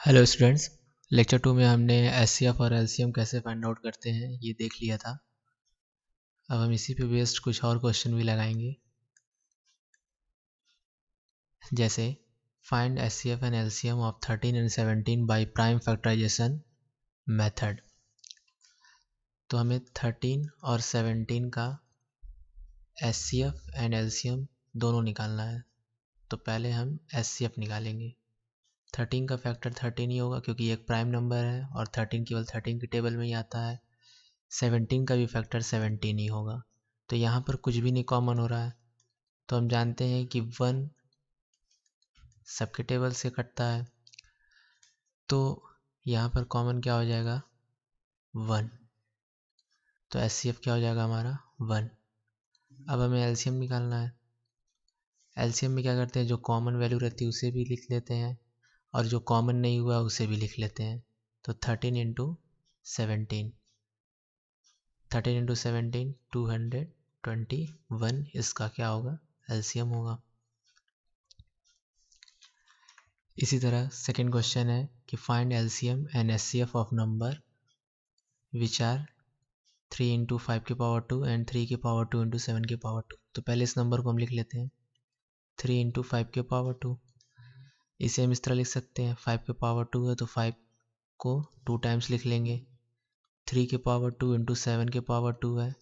Hello students. Lecture 2 में हमने HCF और एलसीएम कैसे फाइंड आउट करते हैं ये देख लिया था। अब हम इसी पे बेस्ड कुछ और क्वेश्चन भी लगाएंगे, जैसे find HCF and LCM of 13 and 17 by prime factorization method. तो हमें 13 और 17 का एचसीएफ एंड एलसीएम दोनों निकालना है। तो पहले हम एचसीएफ निकालेंगे। 13 का फैक्टर 13 ही होगा क्योंकि एक प्राइम नंबर है और 13 केवल 13 की टेबल में ही आता है। 17 का भी फैक्टर 17 ही होगा। तो यहाँ पर कुछ भी नहीं कॉमन हो रहा है, तो हम जानते हैं कि 1 सबके टेबल से कटता है। तो यहाँ पर कॉमन क्या हो जाएगा? 1। तो एचसीएफ क्या हो जाएगा हमारा? 1। अब हमें एलसीएम निकालना है। एलसीएम में क्या करते हैं, जो कॉमन वैल्यू रहती है उसे भी लिख लेते हैं और जो कॉमन नहीं हुआ उसे भी लिख लेते हैं। तो 13 इंटू 17, 13 इंटू 17 221, इसका क्या होगा? एलसीएम होगा। इसी तरह सेकेंड क्वेश्चन है कि find LCM and HCF of number which are 3 into 5 की पावर 2 एंड 3 की पावर 2 इंटू 7 की पावर 2। तो पहले इस नंबर को हम लिख लेते हैं 3 इंटू 5 की पावर 2। इसे हम इस तरह लिख सकते हैं, 5 की पावर 2 है तो 5 को 2 टाइम्स लिख लेंगे। 3 की पावर 2 इंटू 7 की पावर 2 है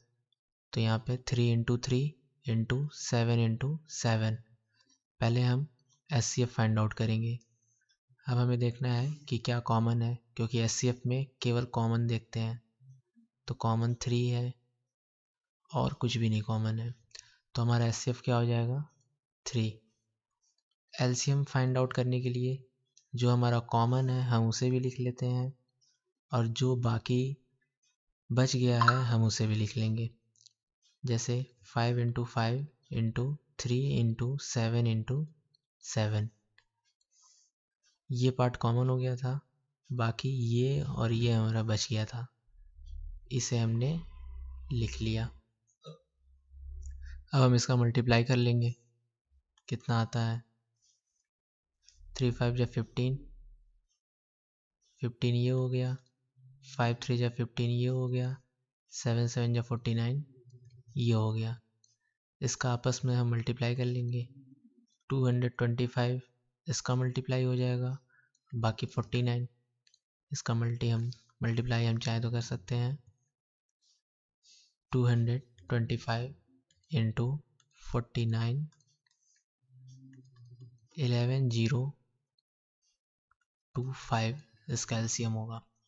तो यहाँ पे 3 इंटू 3 इंटू 7 इंटू 7। पहले हम एचसीएफ फाइंड आउट करेंगे। अब हमें देखना है कि क्या कॉमन है, क्योंकि एचसीएफ में केवल कॉमन देखते हैं। तो कॉमन 3 है और कुछ भी नहीं कॉमन है, तो हमारा एचसीएफ क्या हो जाएगा? 3। एलसीएम फाइंड आउट करने के लिए जो हमारा कॉमन है हम उसे भी लिख लेते हैं और जो बाकी बच गया है हम उसे भी लिख लेंगे। जैसे 5 इंटू 5 इंटू 3 इंटू 7 इंटू 7, ये पार्ट कॉमन हो गया था, बाकी ये और ये हमारा बच गया था, इसे हमने लिख लिया। अब हम इसका मल्टीप्लाई कर लेंगे, कितना आता है? 3 5 जा 15, 15 ये हो गया, 5 3 जा 15 ये हो गया, 7 7 जा 49 ये हो गया। इसका आपस में हम मल्टीप्लाई कर लेंगे, 225 इसका मल्टीप्लाई हो जाएगा, बाकी 49 इसका मल्टीप्लाई हम चाहे तो कर सकते हैं। 225 इंटू 49, 11025 इसका एलसीएम होगा।